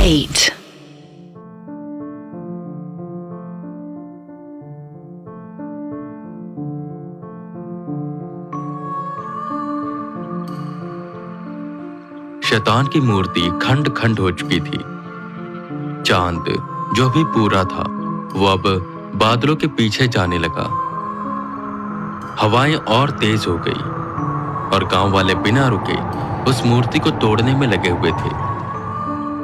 8. शैतान की मूर्ति खंड खंड हो चुकी थी। चांद जो भी पूरा था वो अब बादलों के पीछे जाने लगा। हवाएं और तेज हो गई और गांव वाले बिना रुके उस मूर्ति को तोड़ने में लगे हुए थे।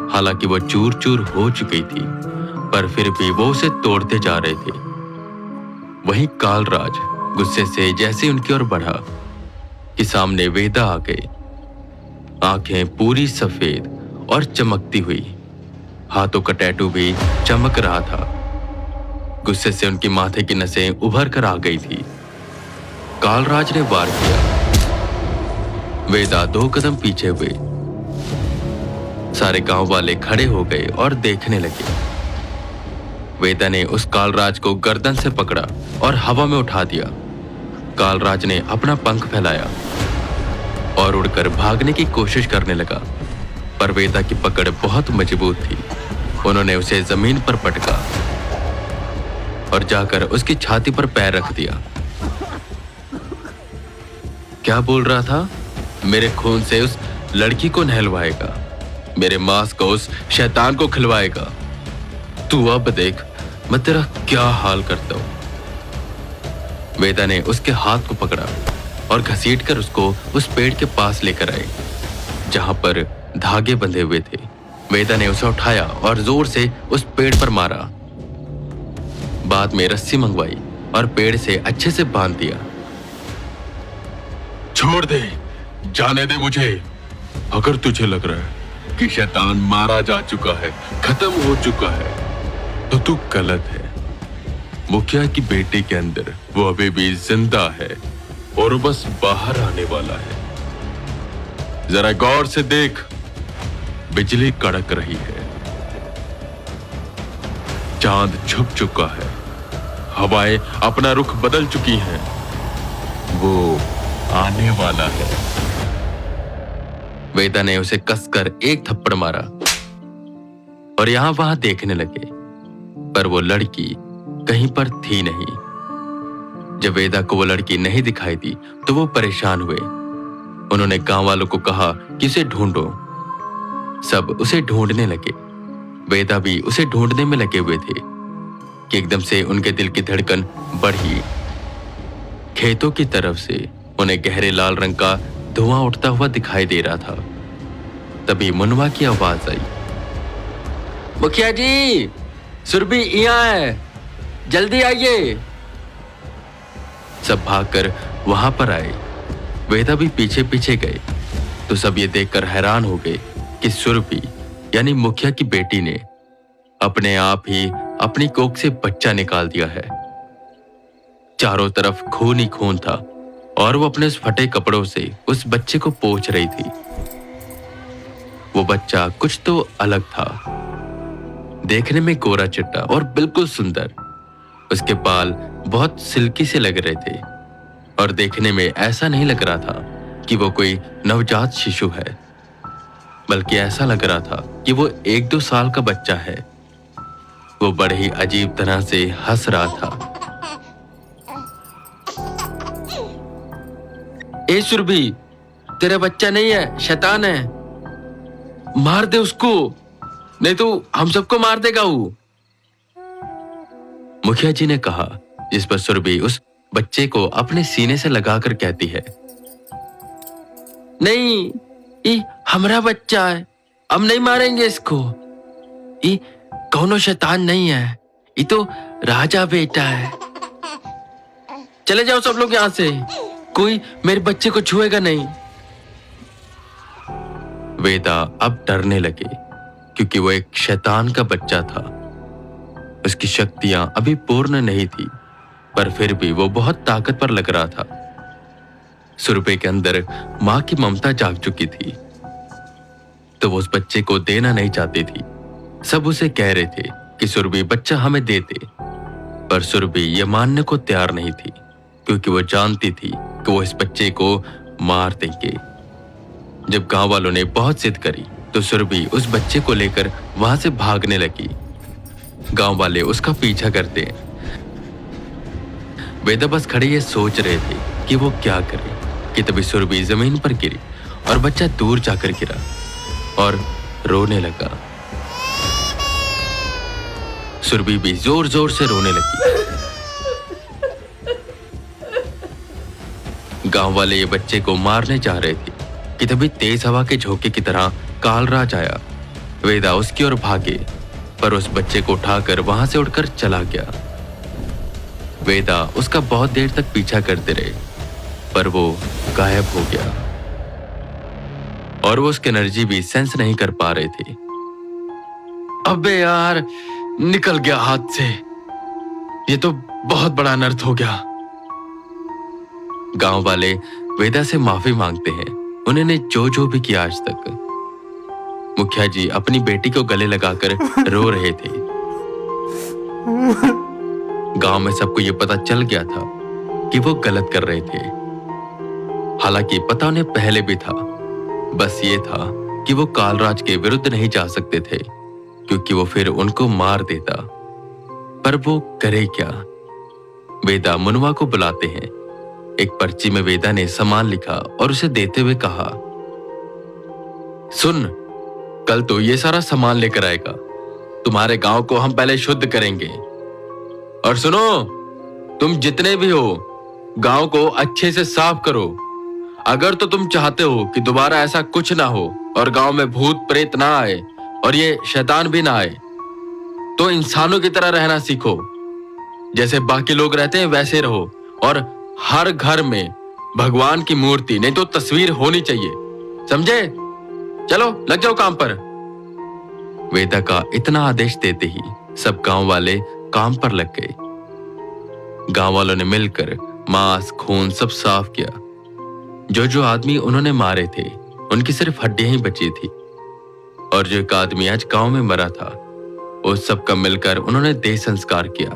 हालांकि वो चूर चूर हो चुकी थी, पर फिर भी वो उसे तोड़ते जा रहे थे। वहीं कालराज गुस्से से जैसे उनकी ओर बढ़ा कि सामने वेदा आ गए। आंखें पूरी सफेद और चमकती हुई, हाथों का टैटू भी चमक रहा था। गुस्से से उनकी माथे की नसें उभर कर आ गई थी। कालराज ने वार किया। वेदा 2 कदम पीछे हुए। सारे गांव वाले खड़े हो गए और देखने लगे। वेदा ने उस कालराज को गर्दन से पकड़ा और हवा में उठा दिया। कालराज ने अपना पंख फैलाया और उड़कर भागने की कोशिश करने लगा, पर वेदा की पकड़ बहुत मजबूत थी। उन्होंने उसे जमीन पर पटका और जाकर उसकी छाती पर पैर रख दिया। क्या बोल रहा था? मेरे खून से उस लड़की को नहलवाएगा, मेरे मांस को उस शैतान को खिलवाएगा। तू अब देख मैं तेरा क्या हाल करता हूं। वेदा ने उसके हाथ को पकड़ा और घसीटकर उसको उस पेड़ के पास लेकर आए जहां पर धागे बंधे हुए थे। वेदा ने उसे उठाया और जोर से उस पेड़ पर मारा। बाद में रस्सी मंगवाई और पेड़ से अच्छे से बांध दिया। छोड़ दे, जाने दे मुझे। अगर तुझे लग रहा है कि शैतान मारा जा चुका है, खत्म हो चुका है, तो तू गलत है। मुखिया की बेटी के अंदर वो अभी भी जिंदा है और वो बस बाहर आने वाला है। जरा गौर से देख, बिजली कड़क रही है, चांद छुप चुका है, हवाएं अपना रुख बदल चुकी हैं, वो आने वाला है। वेदा ने उसे कसकर एक थप्पड़ मारा और यहां वहां देखने लगे, पर वो लड़की कहीं पर थी नहीं। जब वेदा को वो लड़की नहीं दिखाई दी तो वो परेशान हुए। उन्होंने गांव वालों को कहा कि उसे ढूंढो। सब उसे ढूंढने लगे। वेदा भी उसे ढूंढने में लगे हुए थे कि एकदम से उनके दिल की धड़कन बढ़ी। खेतों की तरफ से उन्हें गहरे लाल रंग का धुआं उठता हुआ दिखाई दे रहा था। तभी मुनवा की आवाज आई, मुखिया जी, सुरभि यहाँ है, जल्दी आइए। सब भागकर वहां पर आए। वेदा भी पीछे पीछे गए तो सब ये देखकर हैरान हो गए कि सुरभि यानी मुखिया की बेटी ने अपने आप ही अपनी कोख से बच्चा निकाल दिया है। चारों तरफ खून ही खून था और वो अपने उस फटे कपड़ों से उस बच्चे को पोंछ रही थी। वो बच्चा कुछ तो अलग था, देखने में गोरा चिट्टा और बिल्कुल सुंदर। उसके बाल बहुत सिल्की से लग रहे थे और देखने में ऐसा नहीं लग रहा था कि वो कोई नवजात शिशु है, बल्कि ऐसा लग रहा था कि वो 1-2 साल का बच्चा है। वो बड़े ही अजीब तरह से हंस रहा था। ए सुरभि, तेरा बच्चा नहीं है, शैतान है, मार दे उसको, नहीं तो हम सबको मार देगा वो। मुखिया जी ने कहा, जिस पर सुरभि उस बच्चे को अपने सीने से लगाकर कहती है, नहीं, ये हमारा बच्चा है, हम नहीं मारेंगे इसको। ये कौनो शैतान नहीं है, ये तो राजा बेटा है। चले जाओ सब लोग यहां से, कोई मेरे बच्चे को छुएगा नहीं। वेदा अब डरने लगे क्योंकि वो एक शैतान का बच्चा था। उसकी शक्तियां अभी पूर्ण नहीं थी, पर फिर भी वो बहुत ताकतवर लग रहा था। सुरभि के अंदर मां की ममता जाग चुकी थी, तो वो उस बच्चे को देना नहीं चाहती थी। सब उसे कह रहे थे कि सुरभि बच्चा हमें दे दे, पर सुरभि ये मानने को तैयार नहीं थी क्योंकि वो जानती थी कि वो इस बच्चे को मार देंगे। जब गांव वालों ने बहुत जिद करी तो सुरभि उस बच्चे को लेकर वहां से भागने लगी। गांव वाले उसका पीछा करते। वेदा बस खड़े ये सोच रहे थे कि वो क्या करे कि तभी सुरभि जमीन पर गिरी और बच्चा दूर जाकर गिरा और रोने लगा। सुरभि भी जोर जोर से रोने लगी। गांव वाले ये बच्चे को मारने जा रहे थे कि तभी तेज हवा के झोंके की तरह कालराज आया। वेदा उसकी ओर भागे पर उस बच्चे को उठाकर वहां से उड़कर चला गया। वेदा उसका बहुत देर तक पीछा करते रहे पर वो गायब हो गया और वो उसकी एनर्जी भी सेंस नहीं कर पा रहे थे। अबे यार, निकल गया हाथ से, ये तो बहुत बड़ा अनर्थ हो गया। गांव वाले वेदा से माफी मांगते हैं उन्होंने जो भी किया आज तक। मुखिया जी अपनी बेटी को गले लगाकर रो रहे थे। गांव में सबको ये पता चल गया था कि वो गलत कर रहे थे। हालांकि पता उन्हें पहले भी था, बस ये था कि वो कालराज के विरुद्ध नहीं जा सकते थे क्योंकि वो फिर उनको मार देता। पर वो करे क्या? वेदा मुनवा को बुलाते हैं। एक पर्ची में वेदा ने सामान लिखा और उसे देते हुए कहा, सुन, कल तो ये सारा सामान लेकर आएगा। तुम्हारे गांव को हम पहले शुद्ध करेंगे। और सुनो, तुम जितने भी हो गांव को अच्छे से साफ करो। अगर तो तुम चाहते हो कि दोबारा ऐसा कुछ ना हो और गांव में भूत प्रेत ना आए और ये शैतान भी ना आए, तो इंसानों की तरह रहना सीखो। जैसे बाकी लोग रहते हैं वैसे रहो और हर घर में भगवान की मूर्ति नहीं तो तस्वीर होनी चाहिए, समझे? चलो लग जाओ काम पर। वेदा का इतना आदेश देते ही सब गांव वाले काम पर लग गए। गांव वालों ने मिलकर मांस खून सब साफ किया। जो आदमी उन्होंने मारे थे उनकी सिर्फ हड्डियां ही बची थी और जो एक आदमी आज गांव में मरा था उस सब का मिलकर उन्होंने देह संस्कार किया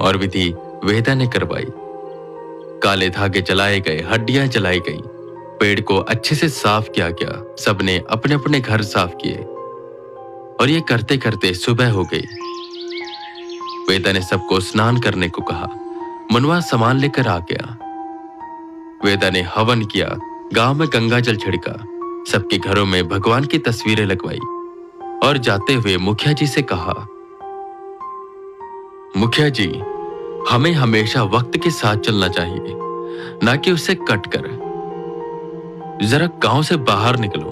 और विधि वेदा ने करवाई। काले धागे जलाए गए, हड्डियां जलाई गई, पेड़ को अच्छे से साफ किया गया। सबने अपने अपने घर साफ किए और ये करते करते सुबह हो गई। वेदा ने सबको स्नान करने को कहा। मुनवा सामान लेकर आ गया। वेदा ने हवन किया, गांव में गंगा जल छिड़का, सबके घरों में भगवान की तस्वीरें लगवाई और जाते हुए मुखिया जी से कहा, मुखिया जी, हमें हमेशा वक्त के साथ चलना चाहिए, ना कि उससे कट कर। जरा गांव से बाहर निकलो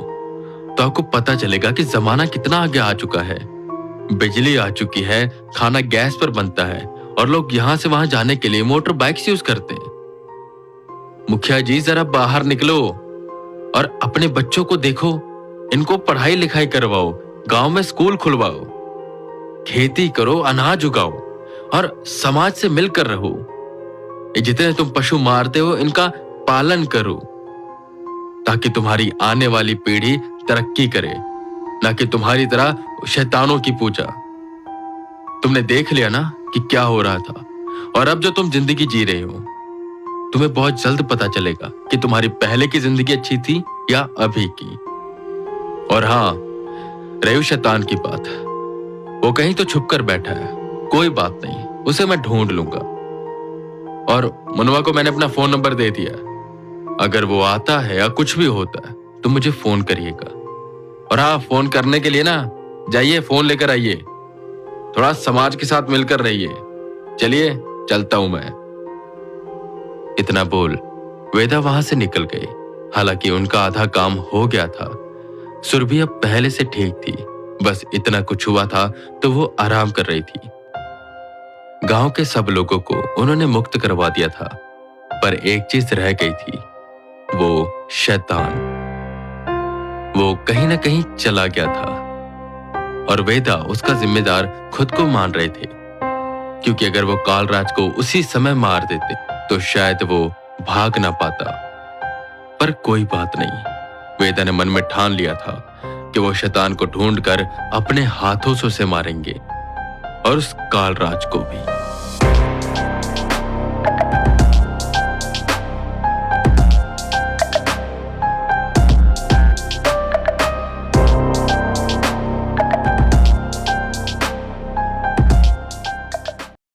तो आपको पता चलेगा कि जमाना कितना आगे आ चुका है। बिजली आ चुकी है, खाना गैस पर बनता है और लोग यहां से वहां जाने के लिए मोटर बाइक्स यूज करते हैं। मुखिया जी, जरा बाहर निकलो और अपने बच्चों को देखो, इनको पढ़ाई लिखाई करवाओ, गांव में स्कूल खुलवाओ, खेती करो, अनाज उगाओ और समाज से मिलकर रहो। ये जितने तुम पशु मारते हो इनका पालन करो ताकि तुम्हारी आने वाली पीढ़ी तरक्की करे, ना कि तुम्हारी तरह शैतानों की पूजा। तुमने देख लिया ना कि क्या हो रहा था और अब जो तुम जिंदगी जी रहे हो, तुम्हें बहुत जल्द पता चलेगा कि तुम्हारी पहले की जिंदगी अच्छी थी या अभी की। और हाँ, रही शैतान की बात, वो कहीं तो छुप कर बैठा है, कोई बात नहीं, उसे मैं ढूंढ लूंगा। और मुनवा को मैंने अपना फोन नंबर दे दिया, अगर वो आता है या कुछ भी होता है तो मुझे फोन करिएगा। और हाँ, फोन करने के लिए ना जाइए, फोन लेकर आइए, थोड़ा समाज के साथ मिलकर रहिए। चलिए चलता हूं मैं। इतना बोल वेदा वहां से निकल गई। हालांकि उनका आधा काम हो गया था। सुरभि अब पहले से ठीक थी, बस इतना कुछ हुआ था तो वो आराम कर रही थी। गांव के सब लोगों को उन्होंने मुक्त करवा दिया था, पर एक चीज रह गई थी, वो शैतान। वो कहीं ना कहीं चला गया था और वेदा उसका जिम्मेदार खुद को मान रहे थे, क्योंकि अगर वो कालराज को उसी समय मार देते तो शायद वो भाग ना पाता। पर कोई बात नहीं, वेदा ने मन में ठान लिया था कि वो शैतान को ढूंढकर अपने हाथों से उसे मारेंगे और उस कालराज को भी।